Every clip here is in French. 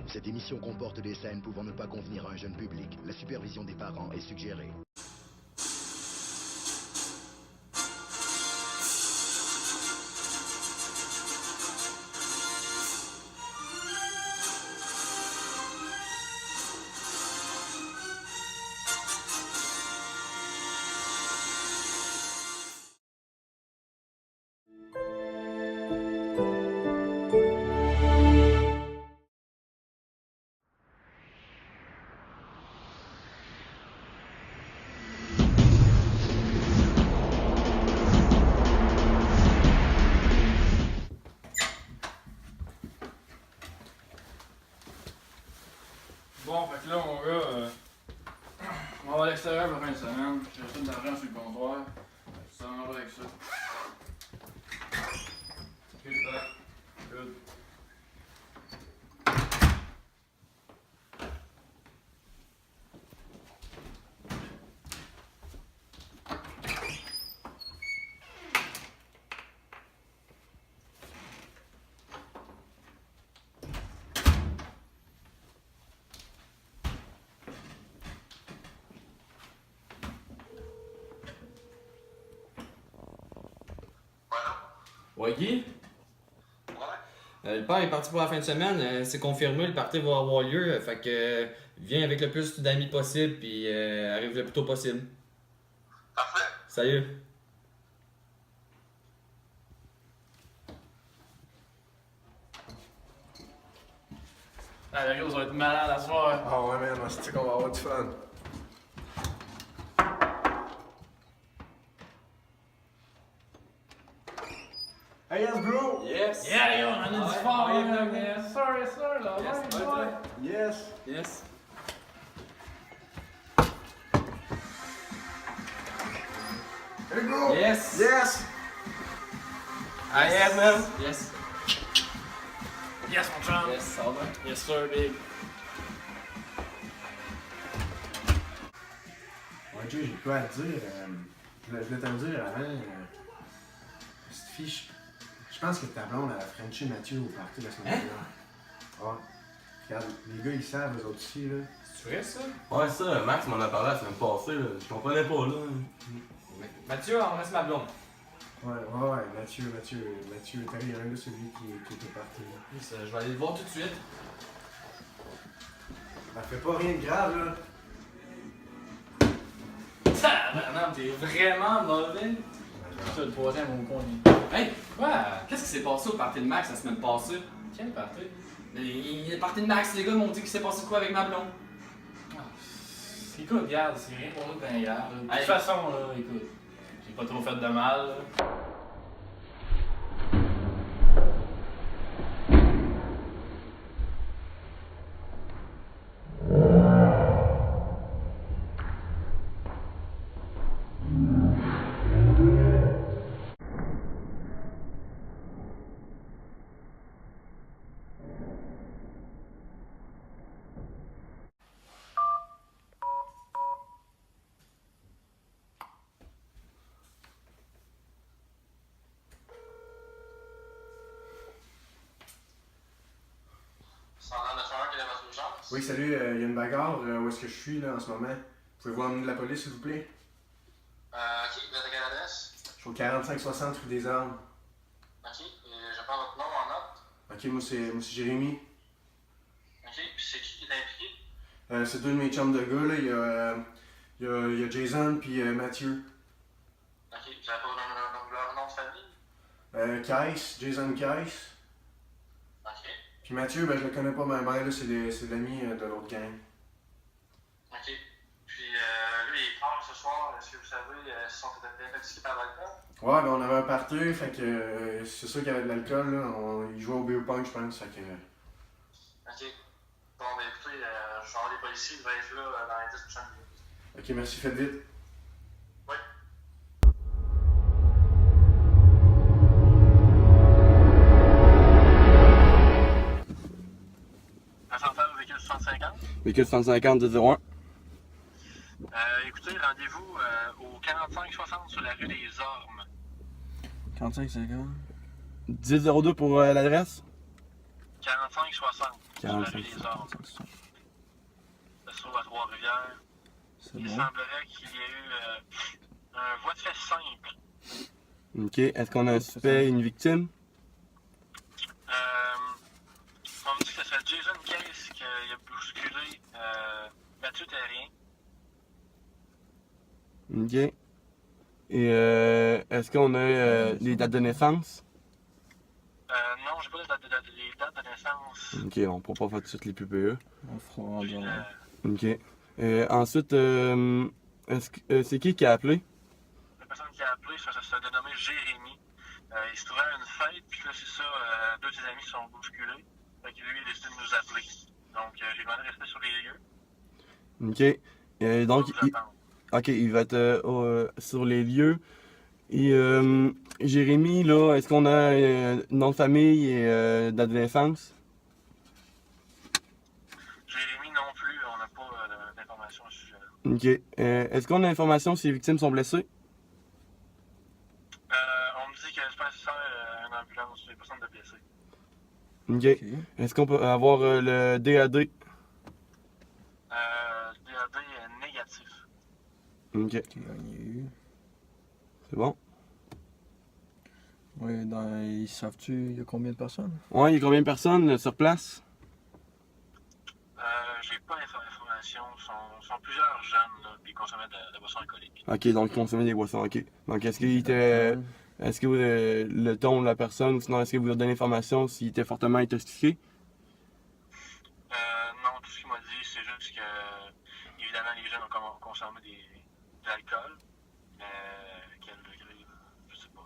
Cette émission comporte des scènes pouvant ne pas convenir à un jeune public. La supervision des parents est suggérée. Bon, fait que là, mon gars, on va à l'extérieur pour la fin de semaine. J'ai acheté de l'argent sur le comptoir. Ça en va avec ça. Ok, ça. Good. Ouais, Guy? Ouais. Le père est parti pour la fin de semaine, c'est confirmé, le party va avoir lieu, fait que viens avec le plus d'amis possible, puis arrive le plus tôt possible. Parfait. Salut! Ah, les gars, ça va être malade à soir. Ah ouais, man, c'est qu'on va avoir du fun. Hey, yes, bro! Yes! Yeah, les gars, on en a du fort, ouais, là. ouais. Yes, sir, yes, sir, là. Yes, Ouais, ouais, ouais. ouais. Yes! Yes! Hey, bro! Yes! Yes! Ah, yes, man! Yes! Yes, mon chum. Yes, ça va? Yes, sir, big. Ouais, Joe, j'ai quoi à te dire. Je voulais te le dire avant. Cette fille, je pense que ta blonde a Frenché Mathieu au party la semaine dernière. Ouais. Regarde, les gars, ils savent, eux autres aussi, là. C'est vrai, ça? Ouais, ça, Max m'en a parlé la semaine passée, là. Je comprenais pas, là. Mathieu, on reste ma blonde. Ouais, Mathieu, t'as rien, là, celui qui était parti. Là. Yes, je vais aller le voir tout de suite. Ça fait pas rien de grave, là. Tabarnak, t'es vraiment mauvais. Ça, le troisième au coin. Hey! Quoi? Qu'est-ce qui s'est passé au party de Max la semaine passée? Quel party? Le party de Max, les gars m'ont dit qu'il s'est passé quoi avec ma blonde? Écoute, regarde, c'est rien pour nous de bien grave. De Allez. toute façon, là, écoute, j'ai pas trop fait de mal, là. Standard 911, quelle est votre urgence? Oui, salut, il y a une bagarre où est-ce que je suis, là, en ce moment. Pouvez-vous emmener la police, s'il vous plaît? Ok, vous êtes à quelle adresse? Je suis au 4560 rue des Armes. Ok, je prends votre nom en note. Ok, moi, c'est Jérémy. Ok, puis c'est qui est impliqué? C'est deux de mes chums de gars, là. Il y a Jason puis Mathieu. Ok, vous avez pas leur nom de famille? Jason Kais. Ok, Puis Mathieu, ben, je le connais pas, ma mère, là, c'est l'ami de l'autre gang. ok. Puis lui, il parle ce soir, est-ce que vous savez s'ils sont intoxiqués par l'alcool? Ouais, ben, on avait un party, fait que c'est sûr qu'il y avait de l'alcool, là. Il jouait au beer pong, je pense, fait que... Ok. Bon, ben écoutez, je vais avoir les policiers, ils vont être là dans les 10 prochaines minutes. Ok, merci, faites vite. Oui. Agent femme, véhicule 650. Véhicule 150 201. Écoutez, rendez-vous au 4560 sur la rue des Ormes. 45 50. 1002 pour l'adresse. 4560. sur la rue des Arts. 45, 60. Ça se trouve à Trois-Rivières. C'est Il bon. semblerait qu'il y ait eu un voie de fait simple. Ok. Est-ce qu'on a un suspect et une victime? On me dit que ce serait Jason Case qui a bousculé Mathieu Terrien. Ok. Et est-ce qu'on a les dates de naissance? Non, j'ai pas les dates de naissance. Ok, on pourra pas faire tout de suite les PPE. On fera en Puis, dehors. Ok. Ensuite, c'est qui a appelé? la personne qui a appelé, ça se dénommé Jérémy. Il se trouvait à une fête, puis là, c'est ça, deux de ses amis sont bousculés. Fait que lui, il a décidé de nous appeler. Donc, j'ai demandé de rester sur les lieux. Ok. Donc, Pour vous attendre. ok, il va être sur les lieux. Et Jérémy, là, est-ce qu'on a nom de famille et date de naissance? Jérémy non plus, on n'a pas d'informations à ce sujet-là. Ok. Est-ce qu'on a l'information si les victimes sont blessées? On me dit que c'est pas nécessaire une ambulance pour les personnes de blessées. Ok. Ok. Est-ce qu'on peut avoir le DAD? DAD est négatif. Ok. Ok, on y est eu. C'est bon? Ouais, ils savent-tu, il y a combien de personnes? Ouais, il y a combien de personnes sur place? J'ai pas d'informations. Ils sont plusieurs jeunes, là, puis ils consommaient de la boisson alcoolique. Ok, donc consommer des boissons, ok. Donc est-ce qu'il était. Est-ce que le ton de la personne, ou sinon est-ce que vous avez donné l'information s'il était fortement intoxiqué? Non, tout ce qu'il m'a dit, c'est juste que, évidemment, les jeunes ont consommé de l'alcool. Mais quel degré, je sais pas.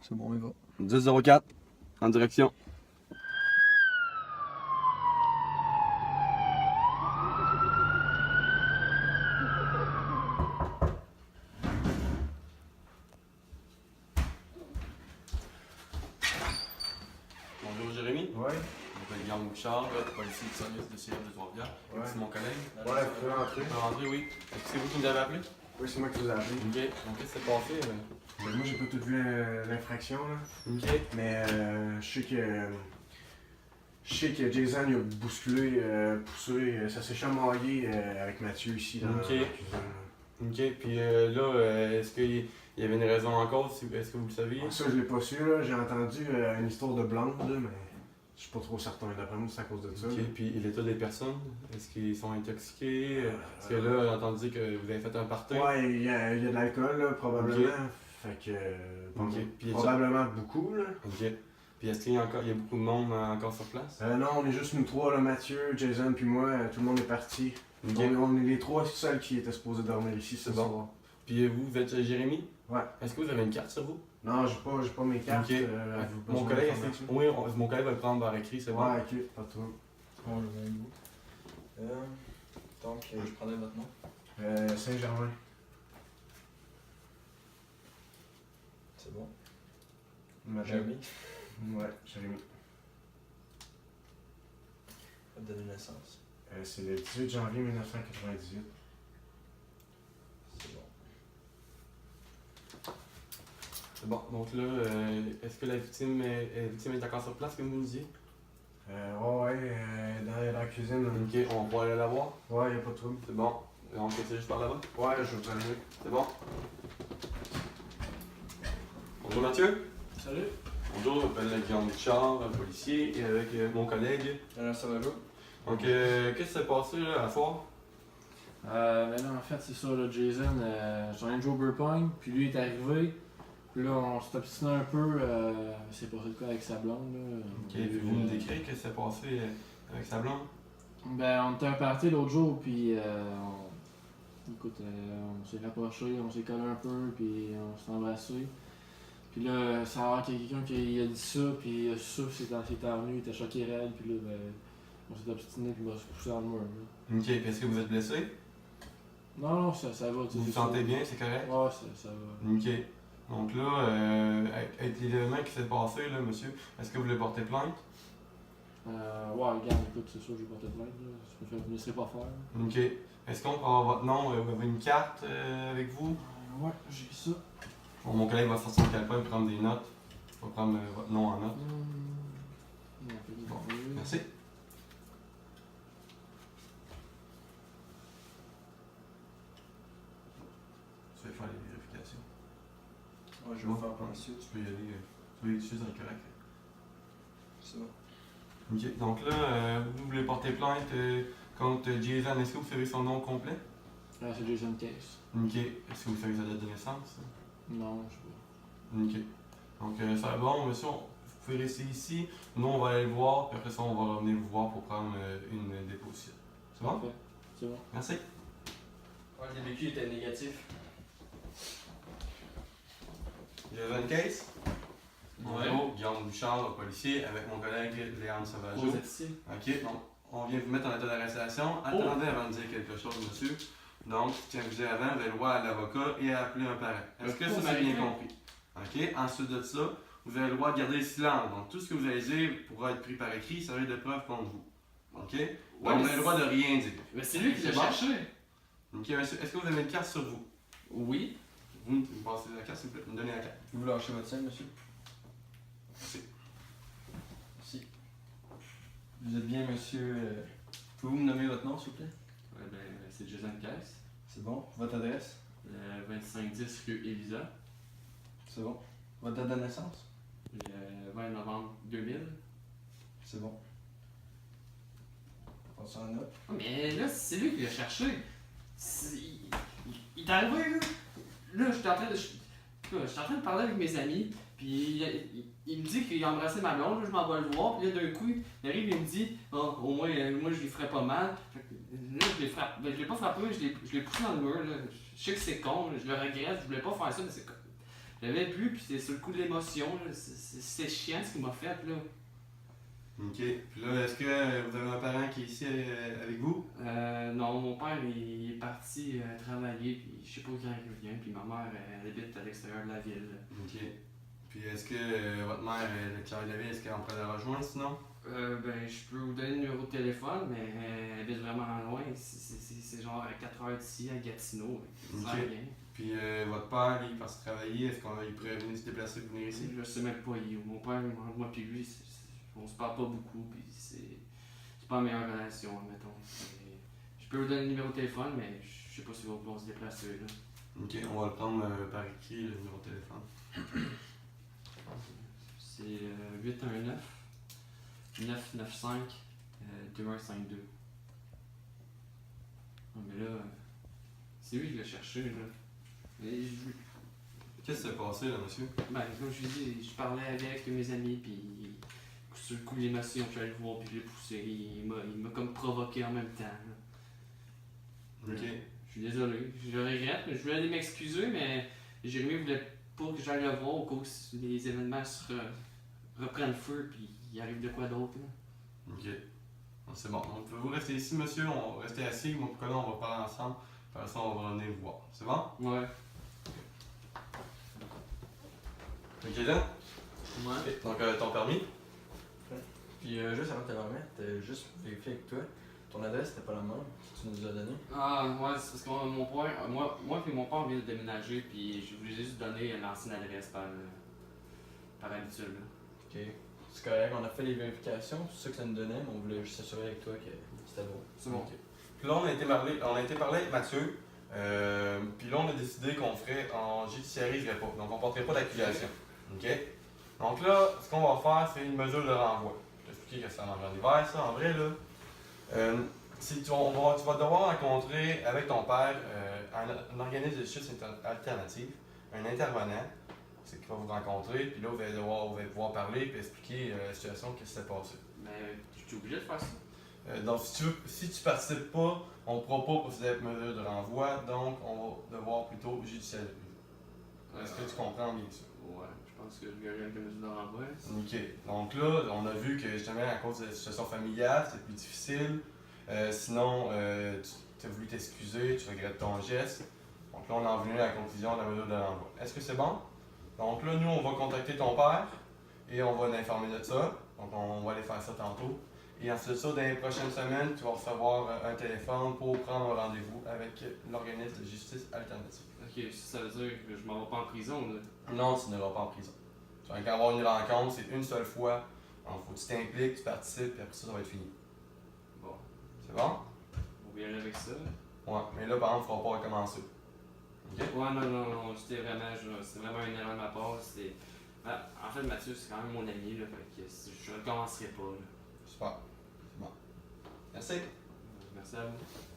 C'est bon, il va. 10-04, en direction. Bonjour Jérémy. Ouais. Je m'appelle Guillaume Bouchard, policier du service de CR de Trois-Rivières. Ouais. C'est mon collègue. Ouais, vous pouvez rentrer. Vous pouvez rentrer, oui. Est-ce que c'est vous qui nous avez appelé? Oui, c'est moi qui vous ai appelé. Ok. Donc qu'est-ce qui s'est passé? Moi, j'ai pas tout vu l'infraction, là. Ok. Mais je sais que Jason il a bousculé, poussé, ça s'est chamaillé avec Mathieu ici dans Ok. la cuisine. Ok. Puis là, est-ce qu'il y avait une raison en cause? Est-ce que vous le saviez? Ça, je l'ai pas su, là. J'ai entendu une histoire de blonde, là, mais je suis pas trop certain. D'après moi, c'est à cause de ça. Ok, là. puis l'état des personnes, est-ce qu'ils sont intoxiqués? Parce que là, j'ai entendu que vous avez fait un party. Ouais, il y a de l'alcool, là, probablement. Fait que. Ok. Puis Probablement beaucoup, là. Ok. Puis est-ce qu'il y a beaucoup de monde encore sur place? Non, on est juste nous trois, là, Mathieu, Jason, puis moi. Tout le monde est parti. Ok. On est les trois seuls qui étaient supposés dormir ici ce C'est bon. soir. Puis vous êtes Jérémy? Ouais. Est-ce que vous avez une carte sur vous? Non, j'ai pas mes cartes. Ok. avez-vous Mon besoin collègue, d'informations? oui, mon collègue va le prendre par écrit, c'est bon? Ouais, ok, pas de trouble. Bon, je viens de vous. Donc, je prendrai votre nom. Saint-Germain. C'est bon. Jérémy. Ouais, Jérémy. Date de naissance. C'est le 18 janvier 1998. C'est bon. C'est bon. Donc là, est-ce que la victime est encore sur place, comme vous me disiez? Dans la cuisine. Ok, on va aller la voir. Ouais, y'a pas de trouble. C'est bon. Donc c'est juste par là-bas? Ouais, je vais vous amener. C'est bon? Bonjour Mathieu. Salut. Bonjour, je m'appelle Guillaume Richard, policier, et avec mon collègue. Ça va bien? Donc, qu'est-ce qui s'est passé là, à soir? Mais là, en fait, c'est ça, là, Jason, j'en ai joué au Burpong, puis lui est arrivé. Puis là, on s'est obstiné un peu, c'est passé de quoi avec sa blonde, là. Ok, pouvez-vous me décrire qu'est-ce qui s'est passé avec sa blonde? Ben, on était à un party l'autre jour, puis écoute, on s'est rapprochés, on s'est collé un peu, puis on s'est embrassé. Puis là, ça a l'air qu'il y a quelqu'un qui a dit ça, puis ça, c'est revenu, il était choqué raide, puis là, ben, on s'est obstiné, puis on s'est couché dans le mur. Là. Ok, puis est-ce que vous êtes blessé? Non, ça va. Vous vous sentez bien, c'est correct? Ouais, ça va. Ok. Donc là, avec l'événement qui s'est passé, là, monsieur, est-ce que vous voulez porter plainte? Ouais, regarde, écoute, c'est sûr, je vais porter plainte, là. Je me laisserai pas faire. Ok. Est-ce qu'on peut avoir votre nom? Vous avez une carte avec vous? Ouais, j'ai ça. Bon, mon collègue va sortir son calepin et prendre des notes. Il va prendre votre nom en note. Non, pas du tout. Merci. Tu vas faire les vérifications. Ouais, je vais faire par la suite. Tu peux y aller. Tu vas y aller dessus, c'est correct. C'est bon. Ok, donc là, vous voulez porter plainte contre Jason. Est-ce que vous savez son nom complet? C'est Jason Case. Ok. Est-ce que vous savez sa date de naissance? Non, je sais pas. Ok. Donc, ça va bon, monsieur, vous pouvez rester ici. Nous, on va aller le voir, puis après ça, on va revenir vous voir pour prendre une déposition. C'est bon? Parfait. C'est bon. Merci. Ouais, le DBQ était négatif. Jason Case. Ouais. Bonjour, Guillaume Bouchard, policier, avec mon collègue Léandre Sauvageau. Vous êtes ici? Ok, donc on vient vous mettre en état d'arrestation. Attendez avant de dire quelque chose, monsieur. Donc, tiens, vous avez avant, vous avez le droit à l'avocat et à appeler un parent. Est-ce que ça, c'est bien compris? Ok, ensuite de ça, vous avez le droit de garder le silence. Donc, tout ce que vous allez dire pourra être pris par écrit, ça va être de preuve contre vous. Ok? Donc, vous avez le droit de rien dire. Mais c'est lui qui l'a C'est bon? cherché. Ok, monsieur, est-ce que vous avez une carte sur vous? Oui. Vous me passez la carte, s'il vous plaît. Vous me donnez la carte. Vous lâchez votre scène, monsieur? Merci. Merci. Vous êtes bien, monsieur. Pouvez-vous me nommer votre nom, s'il vous plaît? Ouais, ben, c'est Jason Case. C'est bon. Votre adresse? 2510 rue Elisa. C'est bon. Votre date de naissance? Le 20 novembre 2000. C'est bon. Passez en note. Mais là, c'est lui qui l'a cherché. Il est arrivé, là. Là, j'étais en train de parler avec mes amis, puis il me dit qu'il a embrassé ma blonde, là, je m'en vais le voir, puis là, d'un coup, il arrive et il me dit, oh, au moins, moi, je lui ferais pas mal. Fait que, là, je l'ai frappé, ben, je l'ai pas frappé, je l'ai poussé dans le mur, là. Je sais que c'est con, là, je le regrette, je voulais pas faire ça, mais c'est con. J'avais plus, puis c'était sur le coup de l'émotion, là. C'est chiant ce qu'il m'a fait, là. Ok. Puis là, est-ce que vous avez un parent qui est ici avec vous? Non, mon père il est parti travailler, puis je sais pas quand il revient, puis ma mère elle habite à l'extérieur de la ville. Ok. Puis est-ce que votre mère, Claire Laville, est-ce qu'elle en pourrait la rejoindre sinon? Ben, je peux vous donner le numéro de téléphone, mais elle habite vraiment loin. C'est genre à 4 heures d'ici, à Gatineau. Ça Ok. sert à rien. Puis votre père, il part travailler, est-ce qu'il pourrait venir se déplacer pour venir ici? Je sais même pas, il est où. Mon père, moi puis lui, on se parle pas beaucoup, puis c'est pas la meilleure relation, mettons. Je peux vous donner le numéro de téléphone, mais je sais pas si vous vont se déplacer là. Ok, on va le prendre par écrit, le numéro de téléphone. C'est 819 995 2152. Non, mais là, c'est lui qui l'a cherché, là. Mais Qu'est-ce qui s'est passé là, monsieur? ben, comme je vous dis, je parlais avec mes amis, puis sur le coup de l'émotion, je suis allé le voir, puis je l'ai poussé. Il m'a comme provoqué en même temps. Là. Ok. Je suis désolé, je regrette, mais je voulais aller m'excuser, mais Jérémy voulait pas que j'aille le voir au cas où les événements reprennent feu, puis il arrive de quoi d'autre. Là. Ok. Bon, c'est bon. Donc, pouvez-vous rester ici, monsieur? On va rester assis. Moi, pour que là, on va parler ensemble. Après ça, on va venir vous voir. C'est bon? Ouais. Ok, là? Ouais. Donc, ton permis? Puis juste avant de te le remettre, juste vérifier avec toi. Ton adresse c'était pas la même que tu nous as donnée? Ah, ouais, c'est parce que mon père, moi et mon père vient de déménager, puis je voulais juste donner l'ancienne adresse par habitude. Là. Ok. C'est correct, on a fait les vérifications, c'est ça que ça nous donnait, mais on voulait juste s'assurer avec toi que c'était bon. C'est bon. Ok. Puis là, on a été parler avec Mathieu. Puis là, on a décidé qu'on ferait, on judiciariserait pas. Donc, on porterait pas d'accusation. OK? Donc là, ce qu'on va faire, c'est une mesure de renvoi. Je vais t'expliquer que c'est en envers l'hiver, ça. En vrai, là, tu vas devoir rencontrer avec ton père un organisme de justice alternative, un intervenant, c'est qui va vous rencontrer, puis là, vous allez pouvoir parler et expliquer la situation, qu'est-ce qui s'est passé. Mais je suis obligé de faire ça. Donc, si tu participes pas, on ne pourra pas procéder avec mesure de renvoi, donc on va devoir plutôt judiciariser. Est-ce que tu comprends bien ça? Ouais, je pense que je vais aller avec la mesure de renvoi. Ok. Donc là, on a vu que justement, à cause de la situation familiale, c'était plus difficile. Sinon, tu as voulu t'excuser, tu regrettes ton geste. Donc là, on en est venu à la conclusion de la mesure de renvoi. Est-ce que c'est bon? Donc là, nous, on va contacter ton père et on va l'informer de ça. Donc on va aller faire ça tantôt. Et ensuite de ça, dans les prochaines semaines, tu vas recevoir un téléphone pour prendre un rendez-vous avec l'organisme de justice alternative. Ok, ça veut dire que je m'en vais pas en prison, là. Non, tu n'iras pas en prison. Tu vas avoir une rencontre, c'est une seule fois. Alors, faut que tu t'impliques, tu participes, puis après ça va être fini. Bon, C'est bon? on va y aller avec ça. Ouais, mais là, par exemple, il faudra pas recommencer. Ok? Ouais, non, c'était vraiment un erreur de ma part. En fait, Mathieu, c'est quand même mon ami, là, fait que je recommencerai pas. Là. Super. C'est bon. Merci. Merci à vous.